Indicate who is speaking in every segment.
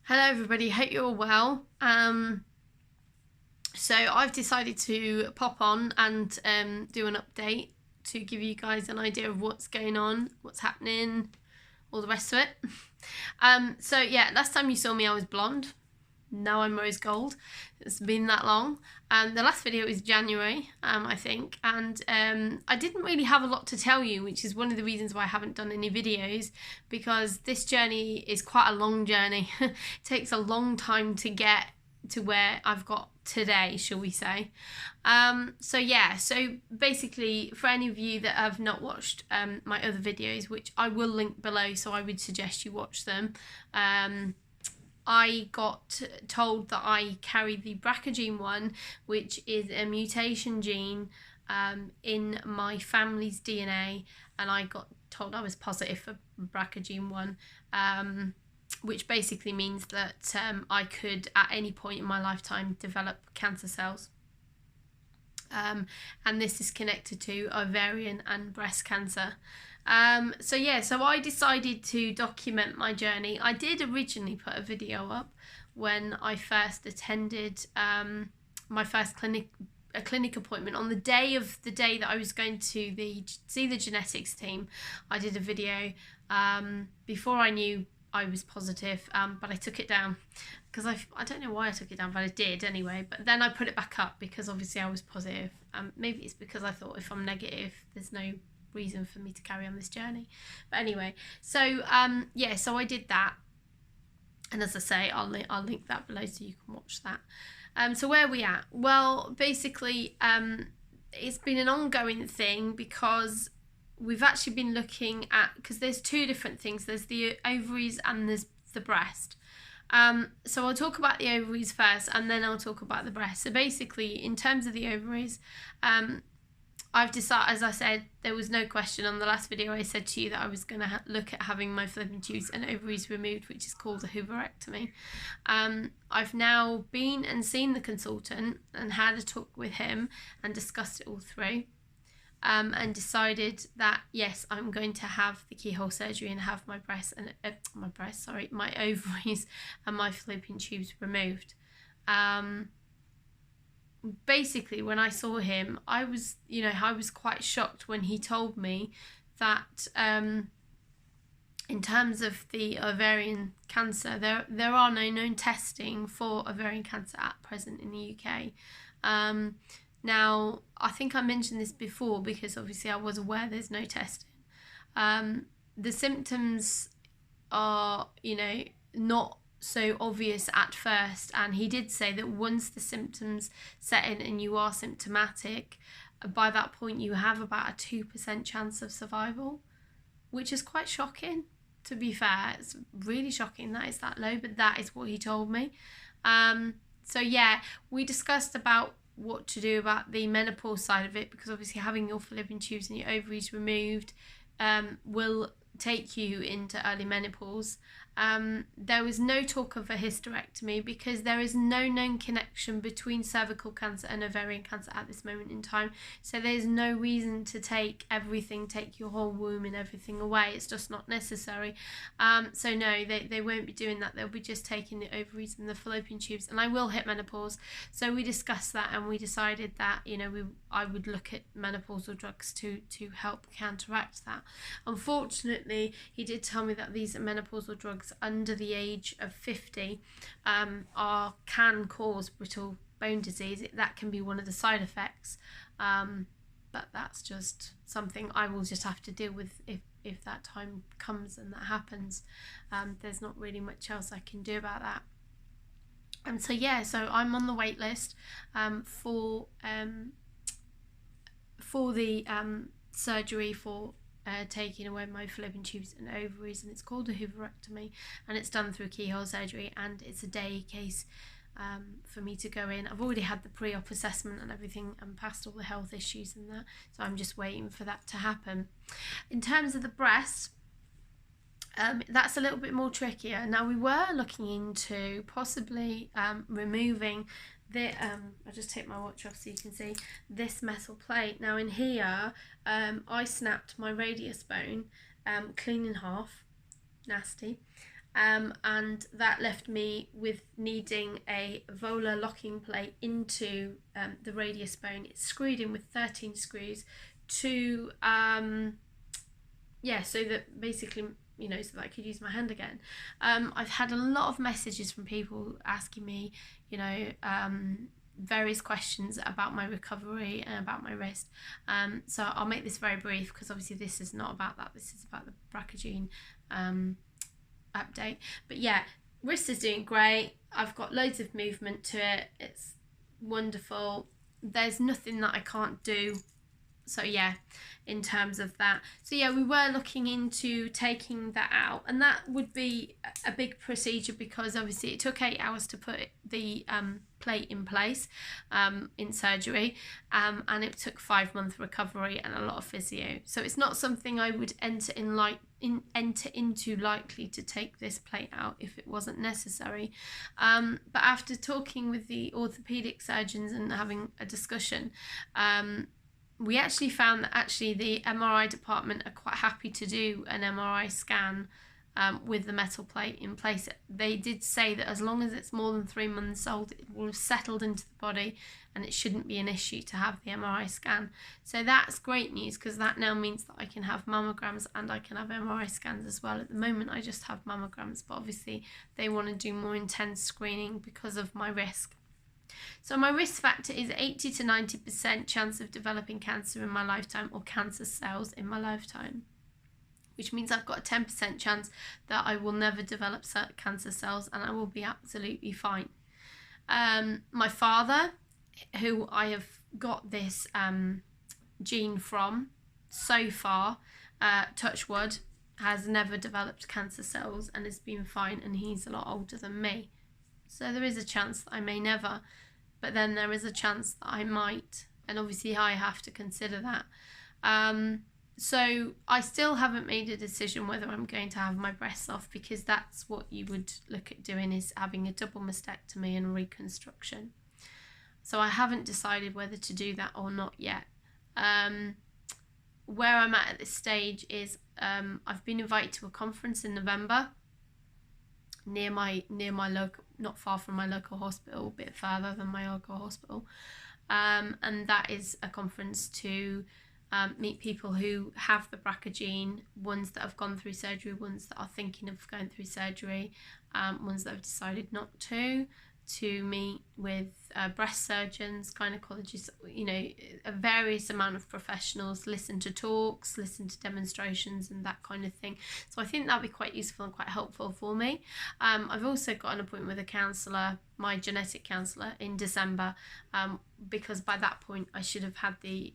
Speaker 1: Hello everybody, hope you're all well. So I've decided to pop on and do an update to give you guys an idea of what's going on, what's happening, all the rest of it. So yeah, last time you saw me I was blonde. Now I'm rose gold. It's been that long. The last video was January, I think, and I didn't really have a lot to tell you, which is one of the reasons why I haven't done any videos, because this journey is quite a long journey. It takes a long time to get to where I've got today, shall we say. So basically, for any of you that have not watched my other videos, which I will link below, so I would suggest you watch them, I got told that I carry the Brca gene 1, which is a mutation gene in my family's DNA, and I got told I was positive for Brca gene 1, which basically means that I could at any point in my lifetime develop cancer cells. And this is connected to ovarian and breast cancer. So I decided to document my journey. I did originally put a video up when I first attended my first clinic appointment. On the day that I was going to see the genetics team, I did a video before I knew I was positive, but I took it down because I don't know why I took it down, but I did anyway. But then I put it back up because obviously I was positive. Maybe it's because I thought if I'm negative, there's no reason for me to carry on this journey. But anyway, so so I did that, and as I say, I'll link that below so you can watch that. So where are we at? Well, basically, it's been an ongoing thing because we've actually been looking at, because there's two different things. There's the ovaries and there's the breast. So I'll talk about the ovaries first and then I'll talk about the breast. So basically, in terms of the ovaries, I've decided, as I said, there was no question on the last video. I said to you that I was going to look at having my fallopian tubes and ovaries removed, which is called a hooverectomy. I've now been and seen the consultant and had a talk with him and discussed it all through. And decided that yes, I'm going to have the keyhole surgery and have my my ovaries and my fallopian tubes removed. Basically, when I saw him, I was quite shocked when he told me that in terms of the ovarian cancer, there are no known testing for ovarian cancer at present in the UK. Now, I think I mentioned this before because obviously I was aware there's no testing. The symptoms are, not so obvious at first, and he did say that once the symptoms set in and you are symptomatic, by that point you have about a 2% chance of survival, which is quite shocking, to be fair. It's really shocking that it's that low, but that is what he told me. We discussed about what to do about the menopause side of it, because obviously having your fallopian tubes and your ovaries removed will take you into early menopause. There was no talk of a hysterectomy because there is no known connection between cervical cancer and ovarian cancer at this moment in time. So there's no reason to take your whole womb and everything away. It's just not necessary. So no, they won't be doing that. They'll be just taking the ovaries and the fallopian tubes, and I will hit menopause. So we discussed that and we decided that I would look at menopausal drugs to help counteract that. Unfortunately, he did tell me that these menopausal drugs under the age of 50 can cause brittle bone disease. That can be one of the side effects, but that's just something I will just have to deal with if that time comes and that happens. There's not really much else I can do about that. And so I'm on the wait list for the surgery for taking away my fallopian tubes and ovaries, and it's called a hooverectomy, and it's done through keyhole surgery, and it's a day case for me to go in. I've already had the pre-op assessment and everything and passed all the health issues and that, so I'm just waiting for that to happen. In terms of the breast, that's a little bit more trickier. Now, we were looking into possibly removing I'll just take my watch off so you can see this metal plate. Now in here, I snapped my radius bone clean in half, nasty, and that left me with needing a volar locking plate into the radius bone. It's screwed in with 13 screws to so that basically, so that I could use my hand again. I've had a lot of messages from people asking me, various questions about my recovery and about my wrist. So I'll make this very brief, because obviously this is not about that. This is about the Brca update. But yeah, wrist is doing great. I've got loads of movement to it. It's wonderful. There's nothing that I can't do. So yeah, in terms of that. So yeah, we were looking into taking that out, and that would be a big procedure, because obviously it took 8 hours to put the plate in place in surgery, and it took 5-month recovery and a lot of physio. So it's not something I would enter into lightly to take this plate out if it wasn't necessary. But after talking with the orthopedic surgeons and having a discussion, we actually found that the MRI department are quite happy to do an MRI scan with the metal plate in place. They did say that as long as it's more than 3 months old, it will have settled into the body and it shouldn't be an issue to have the MRI scan. So that's great news, because that now means that I can have mammograms and I can have MRI scans as well. At the moment I just have mammograms, but obviously they want to do more intense screening because of my risk. So my risk factor is 80 to 90% chance of developing cancer in my lifetime, or cancer cells in my lifetime, which means I've got a 10% chance that I will never develop cancer cells and I will be absolutely fine. My father, who I have got this gene from, so far, touch wood, has never developed cancer cells and has been fine, and he's a lot older than me. So there is a chance that I may never, but then there is a chance that I might, and obviously I have to consider that. So I still haven't made a decision whether I'm going to have my breasts off, because that's what you would look at doing, is having a double mastectomy and reconstruction. So I haven't decided whether to do that or not yet. Where I'm at this stage is I've been invited to a conference in November near my local, not far from my local hospital, a bit further than my local hospital, and that is a conference to meet people who have the Brca gene, ones that have gone through surgery, ones that are thinking of going through surgery, ones that have decided not to meet with breast surgeons, gynecologists, a various amount of professionals, listen to talks, listen to demonstrations and that kind of thing. So I think that'll be quite useful and quite helpful for me. I've also got an appointment with a counsellor, my genetic counsellor, in December, because by that point I should have had the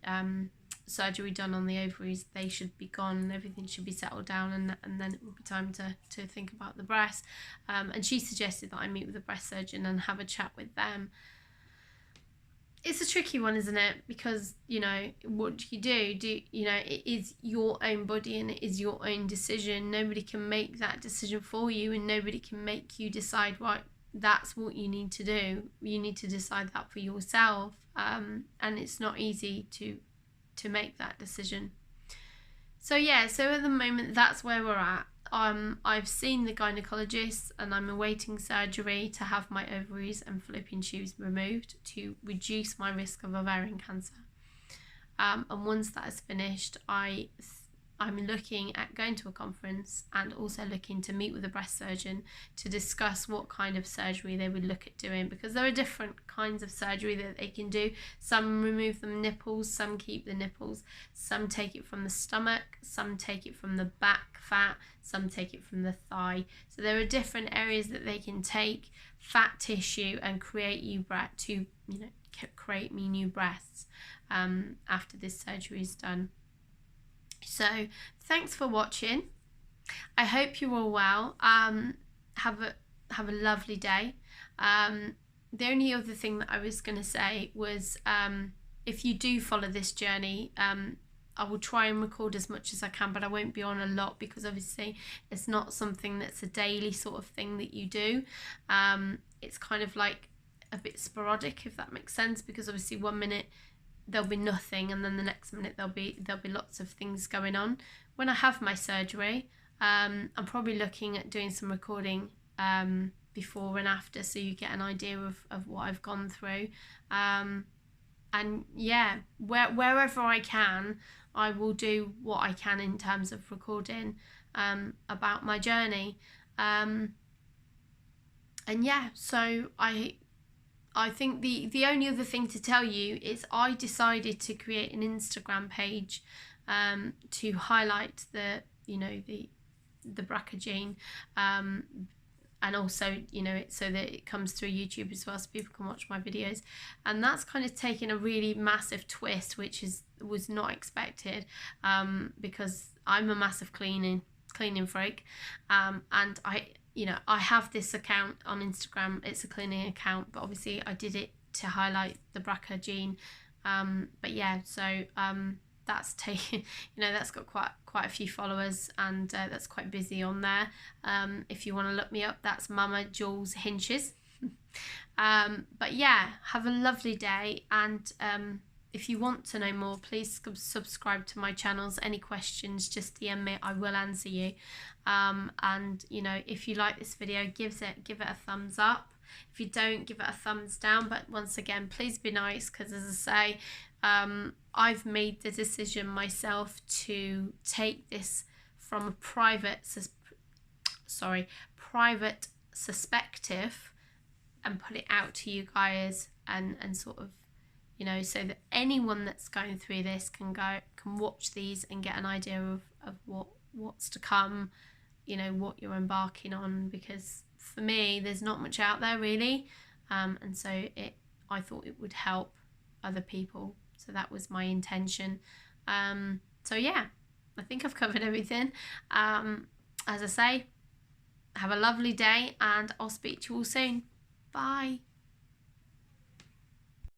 Speaker 1: surgery done on the ovaries. They should be gone and everything should be settled down, and then it will be time to think about the breast. And she suggested that I meet with a breast surgeon and have a chat with them. It's a tricky one, isn't it? Because, what do? It is your own body and it is your own decision. Nobody can make that decision for you, and nobody can make you decide, right, that's what you need to do. You need to decide that for yourself. And it's not easy to make that decision. So at the moment that's where we're at. I've seen the gynecologist and I'm awaiting surgery to have my ovaries and fallopian tubes removed to reduce my risk of ovarian cancer. And once that is finished, I'm looking at going to a conference and also looking to meet with a breast surgeon to discuss what kind of surgery they would look at doing, because there are different kinds of surgery that they can do. Some remove the nipples, some keep the nipples, some take it from the stomach, some take it from the back fat, some take it from the thigh. So there are different areas that they can take fat tissue and create create me new breasts after this surgery is done. So thanks for watching. I hope you're all well. Have a lovely day. The only other thing that I was going to say was if you do follow this journey, I will try and record as much as I can, but I won't be on a lot because obviously it's not something that's a daily sort of thing that you do. It's kind of like a bit sporadic, if that makes sense, because obviously 1 minute there'll be nothing and then the next minute there'll be lots of things going on. When I have my surgery, I'm probably looking at doing some recording before and after, so you get an idea of what I've gone through. And yeah, wherever I can, I will do what I can in terms of recording about my journey. And yeah, so I think the only other thing to tell you is I decided to create an Instagram page to highlight the Brca gene, and also, so that it comes through YouTube as well, so people can watch my videos. And that's kind of taken a really massive twist, which was not expected, because I'm a massive cleaning freak, and I have this account on Instagram. It's a cleaning account, but obviously I did it to highlight the Brca gene. But yeah, so that's taken, that's got quite a few followers, and that's quite busy on there. If you want to look me up, that's Mama Jules Hinches. But yeah, have a lovely day, and if you want to know more, please subscribe to my channels. Any questions, just DM me, I will answer you. And if you like this video, give it a thumbs up. If you don't, give it a thumbs down. But once again, please be nice, because as I say, I've made the decision myself to take this from a private perspective and put it out to you guys, and sort of, so that anyone that's going through this can watch these and get an idea of what's to come, what you're embarking on. Because for me, there's not much out there really, and so I thought it would help other people. So that was my intention. So yeah, I think I've covered everything. As I say, have a lovely day, and I'll speak to you all soon. Bye.